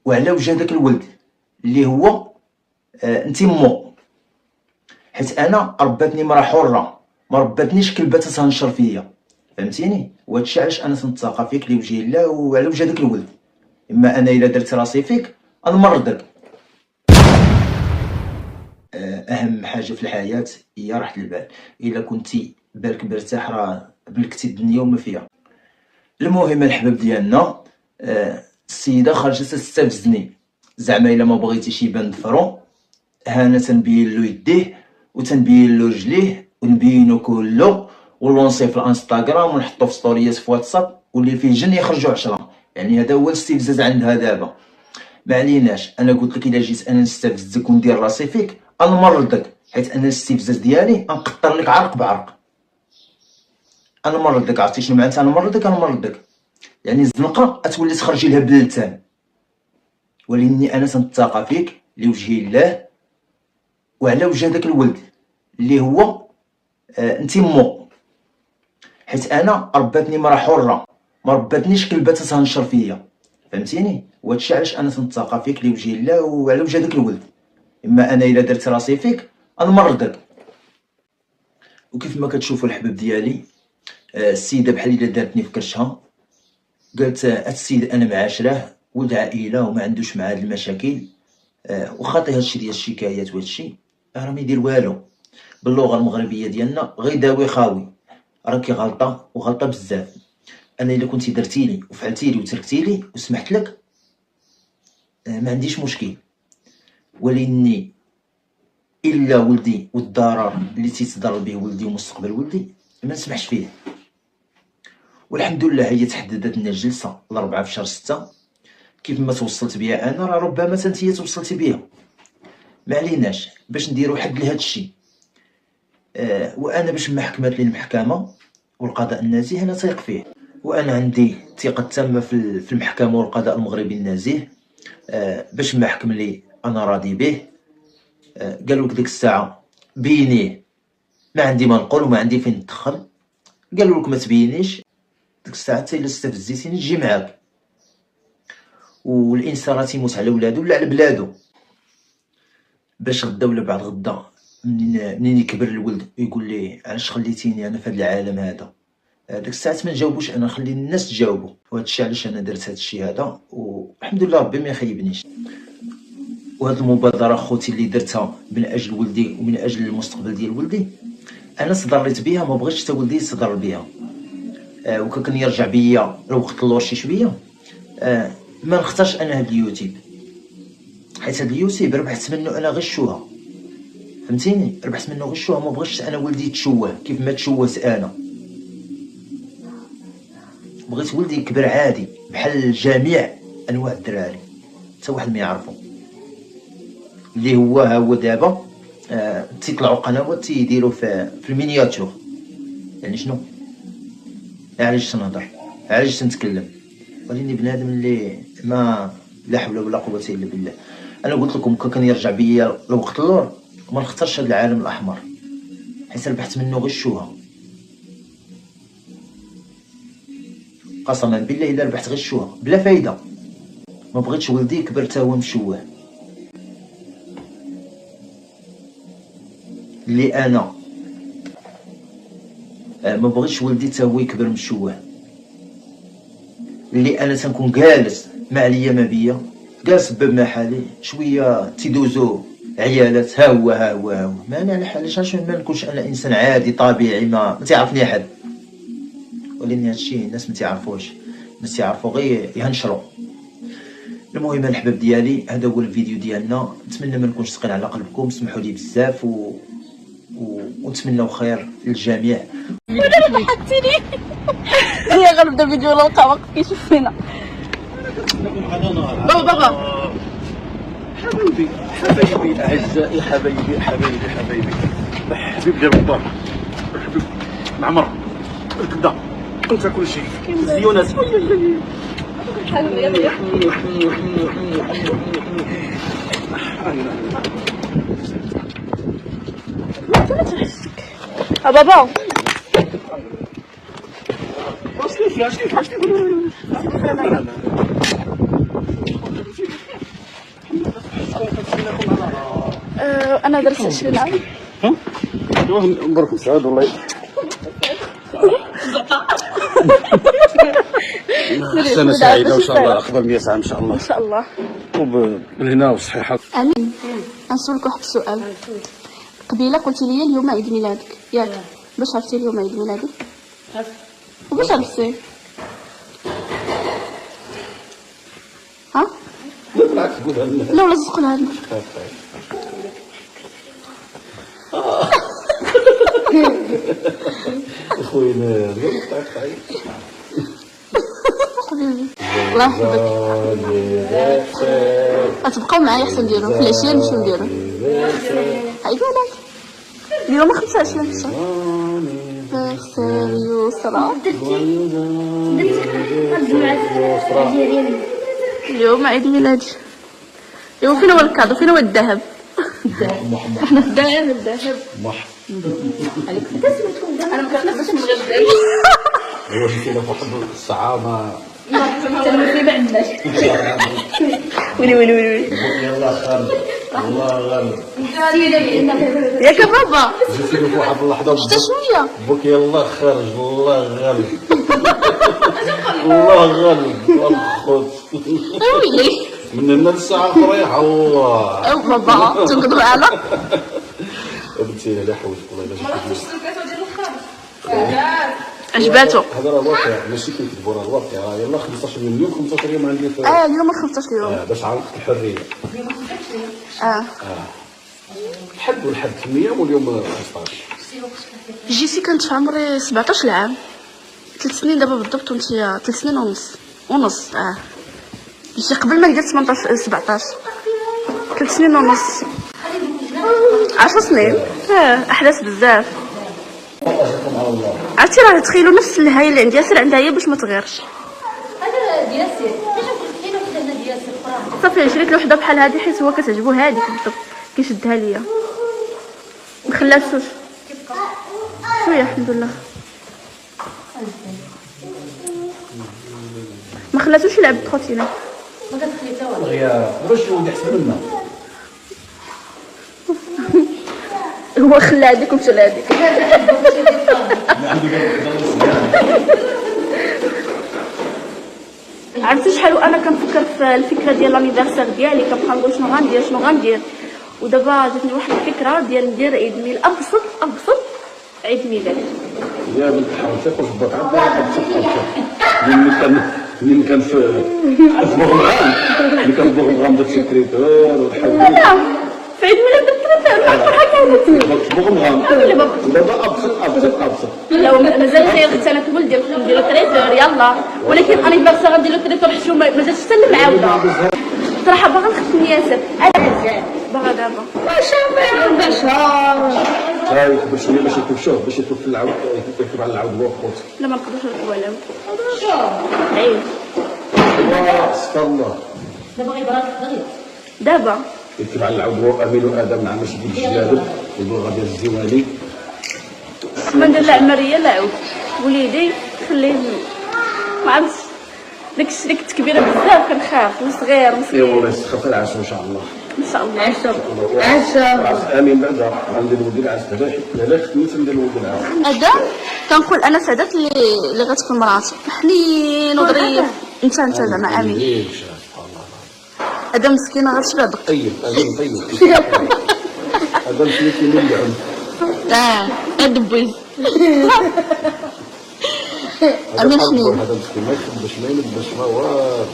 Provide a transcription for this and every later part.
وعلى وجه داك الولد اللي هو انت مو، حيت انا رباتني مرا حره، ما رباتنيش كلبه تتهنشر فيا، فهمتيني؟ وهادشي علاش انا تنتقى فيك لوجه الله وعلى وجه داك الولد. اما انا الا درت راسي فيك غنمرضك. اهم حاجه في الحياه هي راحه البال. الا كنتي بالك مرتاح راه ملكتي الدنيا وما فيها. المهم الحباب ديالنا، السيده خرجت تستفزني، زعما الا ما بغيتيش يبان ضفرو، ها انا تنبين له يديه وتنبين له رجليه ونبينو كله ونلونسيه في الانستغرام ونحطو في ستوريات في واتساب، واللي فيه جن يخرجوا 10. يعني هذا هو الاستفزاز عندها دابا. ما عليناش، انا قلت لك الا جيت انا نستفزك وندير راسي فيك غنمرضك، حيت انا الاستفزاز ديالي غنقطر لك عرق بعرق. غنمرضك، عرفتي شنو معناتها غنمرضك؟ غنمرضك يعني الزنقه غتولي تخرجي لها باللتان. ولكني انا تنتقى فيك لوجه الله وعلى وجه داك الولد اللي هو انت مو، حيت انا رباتني مرا حره، ما رباتنيش كلبه تتهنشر فيا، فهمتيني؟ وهادشي علاش انا تنتقى فيك لوجه الله وعلى وجه داك الولد. اما انا الا درت راسي فيك غنمرضك. وكيف ما كتشوفوا الحباب ديالي، السيده بحال الا دارتني في كرشها، قالت هاد السيد انا معاشراه ولد عائله وما عندوش مع هاد المشاكل، وخاطي هادشي ديال الشكايات وهادشي راه ما يدير والو. باللغه المغربيه ديالنا غير داوي خاوي، راكي غلطه وغلطه بزاف. انا الا كنتي درتي لي وفعلتي لي وتركتي لي وسمحت لك ما عنديش مشكل، ولكني الا ولدي والضرر اللي تيتضرر به ولدي ومستقبل ولدي ما نسمحش فيه. والحمد لله هي تحددت لنا الجلسه ل4 في شهر 6. كيف ما توصلت بها انا راه ربما انتي توصلتي بها. ما عليناش باش نديروا حد لهذا الشيء. وانا باش محكمات للمحكمه والقضاء النزيه انا ثيق فيه، وانا عندي ثقه تامه في المحكمه والقضاء المغربي النزيه. باش ما حكم لي انا راضي به. قالوا لك ديك الساعه بينيه، ما عندي ما نقول وما عندي فين ندخل. قالوا لك ما تبينيش، ديك الساعه حتى الا استفزيتيني نجي معاك. والانسان راه تيموت على ولادو ولا على بلادو، باش غدا ولا بعد غدا منين يكبر الولد ويقول لي علاش خليتيني انا في هذا العالم هذا، ديك الساعات ما نجاوبوش، انا نخلي الناس تجاوبوا. وهذا الشيء علاش انا درت هذا الشيء هذا، والحمد لله ربي ما يخيبنيش. وهذه المبادره خوتي اللي درتها من اجل ولدي ومن اجل المستقبل ديال ولدي، انا تضريت بها، ما بغيتش حتى ولدي يتضرر بها. وكان يرجع بيا الوقت اللور شي شويه، ما نختارش انا هاد اليوتيوب، حيت هاد اليوتيوب ربحت منه انا غير الشوهه، فهمتيني؟ ربحت منه غير الشوهه، ما بغيتش انا ولدي يتشوه كيف ما تشوهت انا. بغيت ولدي يكبر عادي بحال جميع انواع الدراري، حتى واحد ما يعرفو. اللي هو ها هو دابا تيطلعوا قنوات تيديروا في المينياتور. يعني شنو؟ علاش تنهضر، علاش تنتكلم؟ ولكني بنادم اللي ما لا حول ولا قوه الا بالله. انا قلت لكم كان يرجع بيا الوقت اللور ما نختارش هذا العالم الاحمر، حيت ربحت منه غير الشوهه. قسما بالله الا ربحت غير الشوهه بلا فايده. ما بغيتش ولدي يكبر تا هو مشوه. اللي انا ما بغيتش ولدي تا هو يكبر مشوه. اللي انا تنكون جالس ما عليا ما بيا، جالس باب ما حالي شويه تيدوزو عيالات ها هو ها هو ها هو. ما انا علاش ما نكونش انا انسان عادي طبيعي ما تعرفني احد؟ ولكن هادشي الناس ما تعرفوش، الناس تعرفوا غير يهنشروا. المهم الحباب ديالي، هذا هو الفيديو ديالنا. نتمنى ما نكونش ثقيل على قلبكم، سمحوا لي بزاف ونتمنوا خير للجميع. وانا ضحكتيني هي غنبدا فيديو نلقى واقف كيشوف فينا. بابا حبايبي حبايبي اعزائي حبايبي حبايبي حبايبي حبيب ديال الدار حبيب معمر كدا انت كل شيء زيونات بابا اش كيف انا درت 20 عام. نبارك مساعد والله. سنة سعيدة وإن شاء الله، أقبل 100 عام إن شاء الله. ان شاء الله. وبالهنا والصحيحة. امين. غنسولك واحد السؤال. قبيله قلتي لي اليوم عيد ميلادك ياك؟ باش عرفتي اليوم عيد ميلادك؟ وباش عرفتي؟ ها؟ بالعكس قولها لنا. لا ولا تقولها لنا. خوينا الله يحفظك. غتبقاو معايا حتى نديرو في العشيه نمشيو نديرو عيد ميلاد اليوم 25 شهر. يسرا اليوم عيد ميلادي. ايوا فين هو الكادو؟ فين هو الذهب؟ احنا الذهب انا ما كنلبسش من غير الذهب. هو شفتينا في واحد الساعة ما تنمسي ما عندناش. ويلي يلا خالد الله غالب. ياك بابا جيتينا في واحد اللحظة حتى شويه بوك يلا خارج الله غالب. الله غالب الخوت ويلي من هنا للساعة أخرى الله. او بابا تنقضوا على بنتي لا حوجك والله الا جيت. عجباتو. هذا راه واقع ماشي كيكذبوا راه الواقع. يلا 15 يوم 15 يوم عندي في اليوم 15 يوم. باش عرفت الحريه. الحد والحد 8 واليوم 15. جيتي كانت في عمري 17 عام. 3 سنين دابا بالضبط وانت 3 سنين ونص. جيتي قبل ما ندير 18 17. 3 سنين ونص 10 سنين. احداث بزاف. عرفتي راه تخيلوا نفس الهاي اللي عندي ياسر عندها هي باش ما تغيرش. هذا دياسر كيفاش كاين وحده هنا دياسر فراه. صافي شريت له وحده بحال هذه حيت هو كتعجبو هذيك بالضبط كيشدها ليا. ما خلاتوش شويه الحمد لله. ما خلاتوش يلعب بالتروتينات. ما كتخلي حتى والو. غير واش ولدي احسن منا. هو خلى هذيك ومشى لهذيك. عرفتي شحال وانا كنفكر في الفكره ديال لانيفرسير ديالي، كنبقى نقول شنو غندير ودابا جاتني واحد الفكره ديال ندير عيد ميلاد ابسط عيد ميلاد. يا بنت حاول تاكل في البطاطا ملي كان في بوغمغام. ملي كان بوغمغام درت سكريتور والحاجات. لا في عيد ميلاد الثلاثة الفرحه كانت بوغمغام. دابا ابسط. لو مازال خير حتى انا كنقول نديرو تريتور يلا، ولكن انيفرسير غنديرو تريتور حيت ما جاتش حتى المعاوده. صراحه باغا نخدم ياسر انا باغا دابا هاي باش يكتب باش يكتب في العود يكتب على العود هو خوت. لا ما نقدرش نكتبو على عيب. استغفر الله. دابا غيبرا دغيا. دابا يكتب على العود هو امين ادم مع ماشي ديال الجلال والبلغه ديال الزوالي. ما ندير لا عمريه لا عود. وليدي خليه ما عرفتش داك التكبيره بزاف كنخاف وصغير اي مسكين. والله يستخف العشاء ان شاء الله. ان شاء الله عشاء امين بعدا غندير ولدي العشاء لا خدمت ندير ولدي العشاء. ادم كنقول انا سعدات اللي غتكون مراتي حنين وظريف. انت زعما امين. ان شاء الله. ادم مسكينه غتشبع دق. طيب هذا مشي كيلعب. الدبويز امين حنين هذا مسكين ما يخدمش ما يلبش ما والو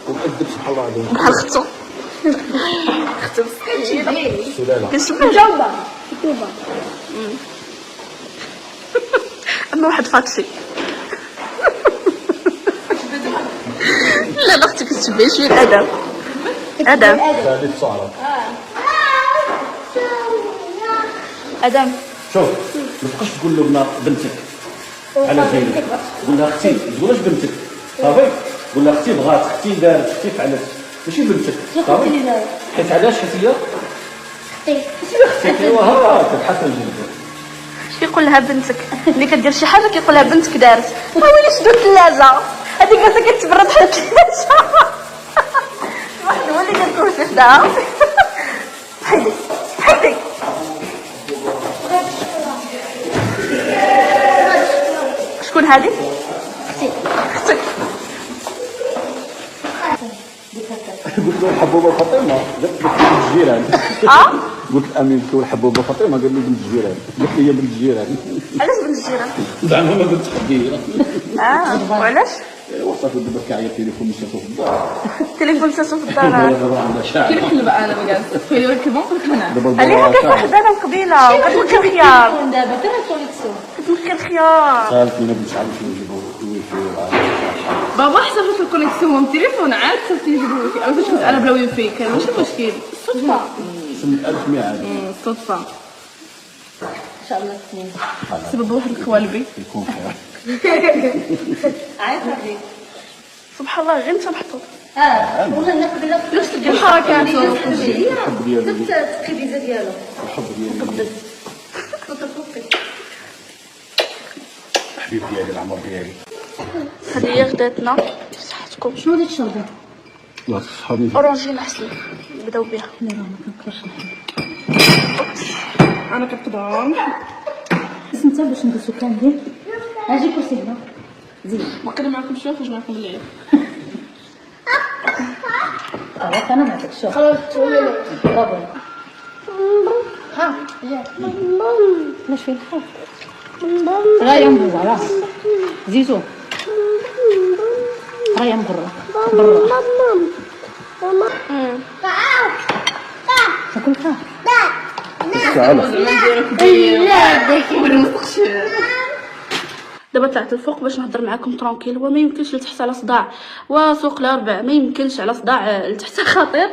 ومؤدب سبحان الله العظيم بحال ختو سلاله. كنشوف جاوبه كتوبه. اما واحد فاكسي. لا اختي كتشبه شويه ادم ثالث صعرة. ادم شوف ما تبقاش تقول له بنتك على زينب. قول لها اختي ما تقولهاش بنتك صافي. قول لها اختي بغات اختي دارت اختي فعلت ماشي بنتك صافي. حيت علاش حيت هي اختي. ايوا ها تبحث عن جنبك. كيقول لها بنتك اللي كدير شي حاجه كيقول لها بنتك دارت. ويلي شدوا الثلاجه هذيك جالسه كتبرد بحال الثلاجه. واحد هو اللي الكرسي خداها. حيدي حيدي. شكون هذه؟ اختك. قلت له الحبوبه فاطمه، قلت لك بنت الجيران. قلت الامين قلت له الحبوبه فاطمه، قال لي بنت الجيران. قلت لي هي بنت الجيران. علاش بنت الجيران؟ زعما ما بنت خديه. وعلاش؟ وصلت دابا كاع التليفون مشاتو في الدار. التليفون ساسو في الدار. دابا عندها شاعر. كيف بقى انا بجد في كمان كنا عليها كتوحدانا قبيله وكتمكن الخيار. دابا ترى كونيكسيون كتمكن الخيار. قالت لنا مش عارف شنو يجيبوا الويفي. بابا حسب في الكونيكسيون التليفون عاد صرت يجيبوا لي انا كنت انا بلا ويفي كان ماشي مشكل الصدفه سنة 1100 عاد. الصدفه ان شاء الله اثنين سبب واحد الخوالبي يكون خير. عارف هذيك سبحان الله غير انت محطوط. والله نقبل علاش تلقى الحركات الحب ديالو التقبيزه ديالو الحب ديالي حبيب ديالي العمر ديالي. هذه هي غداتنا بصحتكم. شنو هذيك الشربه؟ الله صحابي اورانجين احسن نبداو بها. لا ما كنقراش انا كنقدر بس انت باش ندوزو كاملين اجي كرسي هنا زين ما كان معكم شويه خرج معكم الليل خلاص انا نعطيك شوف خلاص برافو ها جا مش فين حاجه غايه مبوزه راه زيزو غايه مبرة برا تاكل خا دابا طلعت الفوق باش نهضر معاكم ترونكيل. هو ما يمكنش لتحت على صداع وسوق الاربع، ما يمكنش على صداع لتحت خطير.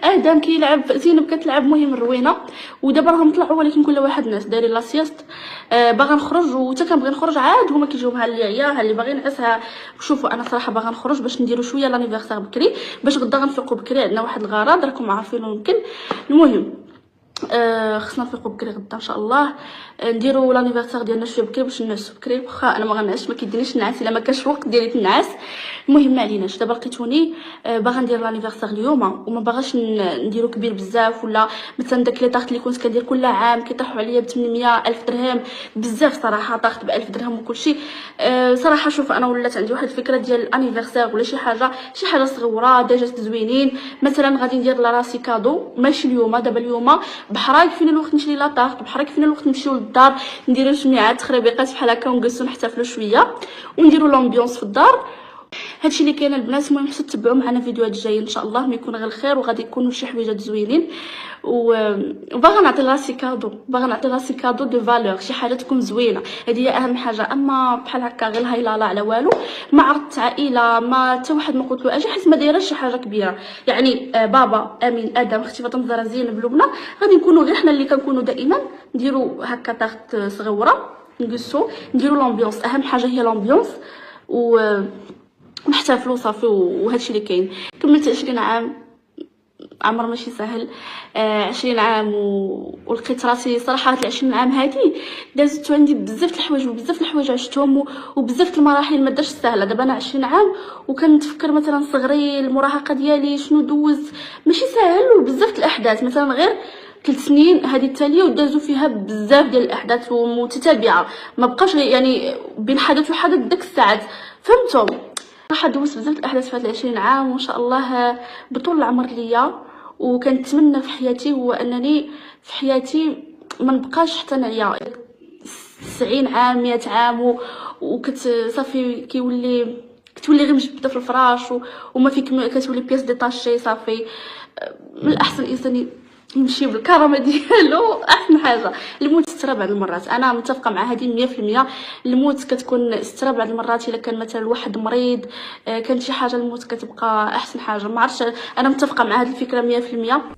ادم كيلعب، زينب كتلعب، مهم الروينه. ودابا راهم طلعوا ولكن كل واحد ناس دايرين لا سيست. باغا نخرج وحتى كنبغي نخرج عاد هما كيجيو بها اللي ها اللي باغي نعسها. شوفوا انا صراحه باغا نخرج باش نديرو شويه لانيفرسير بكري باش غدا غنفيقوا بكري. عندنا واحد الغرض راكم عارفينه يمكن. المهم خصنا نفيقوا بكري غدا ان شاء الله. نديرو لانيفرسير ديالنا شويه بكري باش نعسو بكري. واخا انا ما غنعسش، ما كيدينيش النعاس الا ما كانش وقت ديالي تنعس. المهم ما عليناش. دابا لقيتوني باغا ندير لانيفرسير اليوم وما باغاش نديرو كبير بزاف، ولا مثلا داك لي طاخت اللي كنت كندير كل عام كيطيحوا عليا ب 800 الف درهم بزاف صراحه. طاخت ب 1000 درهم وكلشي. صراحه شوف انا ولات عندي واحد الفكره ديال الانيفرسير ولا شي حاجه صغيره ديجا زوينين. مثلا غادي ندير لراسي كادو ماشي اليوم، دابا اليوم بحراك فين الوقت نشري لا طاخت، بحراك فين الوقت نمشيو للدار نديرو جميعات تخربيقات بحال هكا ونجلسو نحتفلوا شويه ونديرو لومبيونس في الدار. هادشي اللي كاين البنات. المهم حتى تتبعوا معنا فيديوهات جايين ان شاء الله، ما يكون غير الخير وغادي يكونوا شي حويجات زوينين. وباغا نعطي راسي كادو، باغا نعطي راسي كادو دو فالور، شي حاجه تكون زوينه. هذه هي اهم حاجه. اما بحال هكا غير هايلالا على والو ما عرضت عائله ما حتى واحد ما قلت له اجي، حيت ما دايره شي حاجه كبيره. يعني بابا امين ادم اختي فاطمه زهره زينب لبنى غادي نكونوا غير حنا اللي كنكونوا دائما نديروا هكا طاخت صغيره نجلسوا نديروا لومبيونس. اهم حاجه هي لومبيونس ونحتفلوا صافي. وهادشي اللي كاين. كملت 20 عام، عمر ماشي سهل. 20 عام ولقيت راسي صراحه هاد 20 عام هادي دازت عندي بزاف الحوايج وبزاف الحوايج عشتهم وبزاف المراحل ما دارش سهله. دابا انا 20 عام وكنتفكر مثلا صغري المراهقه ديالي شنو دوز ماشي سهل وبزاف الاحداث. مثلا غير 3 سنين هذه التاليه ودازوا فيها بزاف ديال الاحداث ومتتابعه، ما بقاش يعني بين حدث وحدث داك الساعات، فهمتوا؟ صراحه دوزت بزاف الاحداث في هاد 20 عام وان شاء الله بطول العمر ليا. وكنتمنى في حياتي هو انني في حياتي ما نبقاش حتى نعيا 90 عام 100 عام صافي كتولي غير مجبده في الفراش وما فيك كتولي بياس ديتاشي صافي. من الاحسن الانسان يمشي بالكرامه ديالو. احسن حاجه الموت سترة بعض المرات، انا متفقه مع هذه 100%. الموت كتكون سترة بعض المرات الا كان مثلا واحد مريض كان شي حاجه الموت كتبقى احسن حاجه. ما عرفتش انا متفقه مع هذه الفكره 100%.